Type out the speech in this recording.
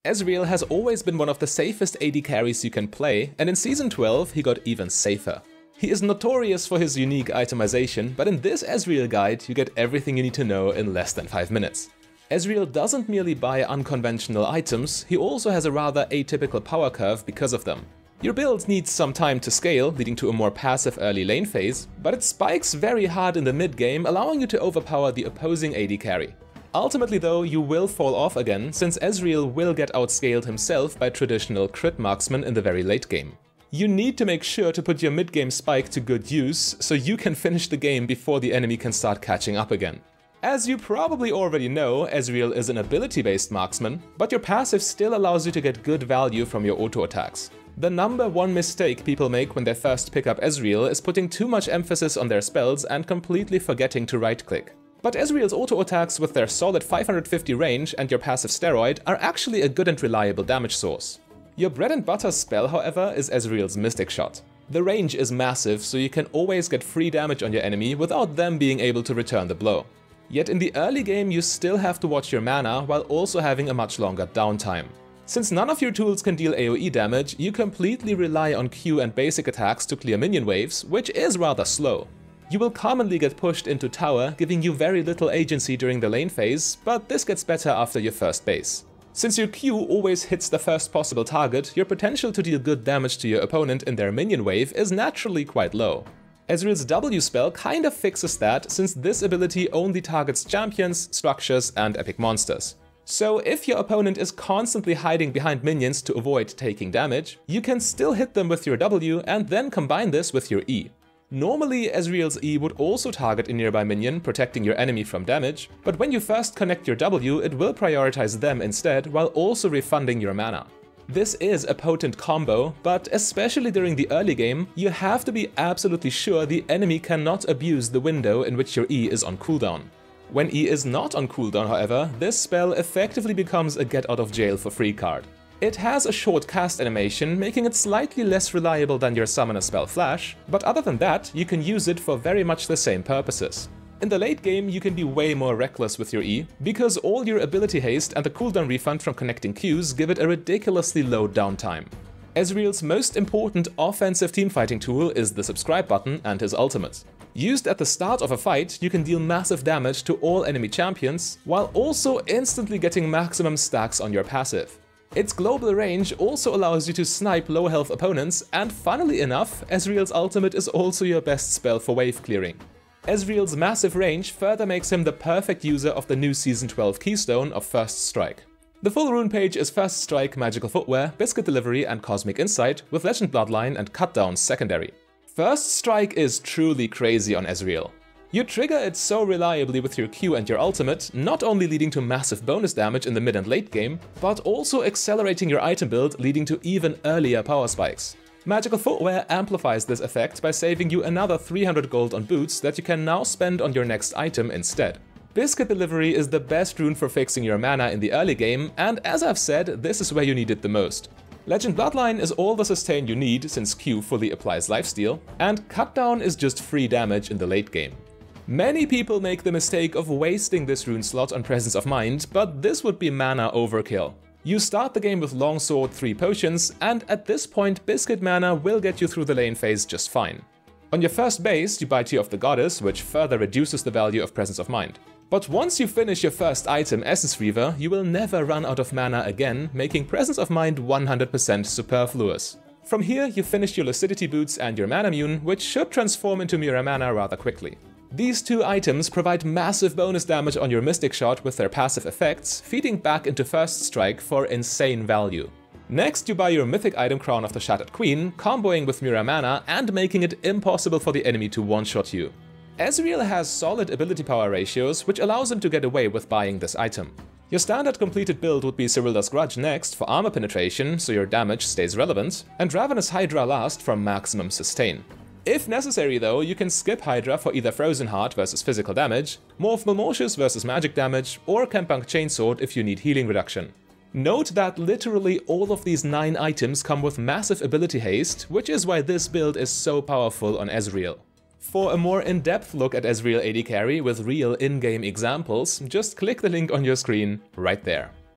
Ezreal has always been one of the safest AD carries you can play, and in Season 12 he got even safer. He is notorious for his unique itemization, but in this Ezreal guide you get everything you need to know in less than 5 minutes. Ezreal doesn't merely buy unconventional items, he also has a rather atypical power curve because of them. Your build needs some time to scale, leading to a more passive early lane phase, but it spikes very hard in the mid game, allowing you to overpower the opposing AD carry. Ultimately though, you will fall off again, since Ezreal will get outscaled himself by traditional crit marksmen in the very late game. You need to make sure to put your mid-game spike to good use, so you can finish the game before the enemy can start catching up again. As you probably already know, Ezreal is an ability-based marksman, but your passive still allows you to get good value from your auto attacks. The number one mistake people make when they first pick up Ezreal is putting too much emphasis on their spells and completely forgetting to right-click. But Ezreal's auto attacks with their solid 550 range and your passive steroid are actually a good and reliable damage source. Your bread and butter spell, however, is Ezreal's Mystic Shot. The range is massive, so you can always get free damage on your enemy without them being able to return the blow. Yet in the early game you still have to watch your mana while also having a much longer downtime. Since none of your tools can deal AoE damage, you completely rely on Q and basic attacks to clear minion waves, which is rather slow. You will commonly get pushed into tower, giving you very little agency during the lane phase, but this gets better after your first base. Since your Q always hits the first possible target, your potential to deal good damage to your opponent in their minion wave is naturally quite low. Ezreal's W spell kind of fixes that, since this ability only targets champions, structures, and epic monsters. So if your opponent is constantly hiding behind minions to avoid taking damage, you can still hit them with your W and then combine this with your E. Normally, Ezreal's E would also target a nearby minion, protecting your enemy from damage, but when you first connect your W, it will prioritize them instead, while also refunding your mana. This is a potent combo, but especially during the early game, you have to be absolutely sure the enemy cannot abuse the window in which your E is on cooldown. When E is not on cooldown, however, this spell effectively becomes a get-out-of-jail-for-free card. It has a short cast animation, making it slightly less reliable than your summoner spell Flash, but other than that, you can use it for very much the same purposes. In the late game, you can be way more reckless with your E, because all your ability haste and the cooldown refund from connecting Qs give it a ridiculously low downtime. Ezreal's most important offensive teamfighting tool is the subscribe button and his ultimate. Used at the start of a fight, you can deal massive damage to all enemy champions, while also instantly getting maximum stacks on your passive. Its global range also allows you to snipe low health opponents, and funnily enough, Ezreal's ultimate is also your best spell for wave clearing. Ezreal's massive range further makes him the perfect user of the new Season 12 keystone of First Strike. The full rune page is First Strike, Magical Footwear, Biscuit Delivery and Cosmic Insight, with Legend Bloodline and Cutdown secondary. First Strike is truly crazy on Ezreal. You trigger it so reliably with your Q and your ultimate, not only leading to massive bonus damage in the mid and late game, but also accelerating your item build, leading to even earlier power spikes. Magical Footwear amplifies this effect by saving you another 300 gold on boots that you can now spend on your next item instead. Biscuit Delivery is the best rune for fixing your mana in the early game, and as I've said, this is where you need it the most. Legend Bloodline is all the sustain you need, since Q fully applies lifesteal, and Cutdown is just free damage in the late game. Many people make the mistake of wasting this rune slot on Presence of Mind, but this would be mana overkill. You start the game with Longsword 3 potions, and at this point Biscuit mana will get you through the lane phase just fine. On your first base, you buy Tear of the Goddess, which further reduces the value of Presence of Mind. But once you finish your first item, Essence Reaver, you will never run out of mana again, making Presence of Mind 100% superfluous. From here, you finish your Lucidity Boots and your Mana Mune, which should transform into Mirror Mana rather quickly. These two items provide massive bonus damage on your Mystic Shot with their passive effects, feeding back into First Strike for insane value. Next, you buy your mythic item Crown of the Shattered Queen, comboing with Mirror Mana and making it impossible for the enemy to one-shot you. Ezreal has solid ability power ratios, which allows him to get away with buying this item. Your standard completed build would be Cyrilda's Grudge next for armor penetration, so your damage stays relevant, and Ravenous Hydra last for maximum sustain. If necessary though, you can skip Hydra for either Frozen Heart versus physical damage, Morph Malmortius versus magic damage, or Kempunk Chainsword if you need healing reduction. Note that literally all of these 9 items come with massive ability haste, which is why this build is so powerful on Ezreal. For a more in-depth look at Ezreal AD carry with real in-game examples, just click the link on your screen right there.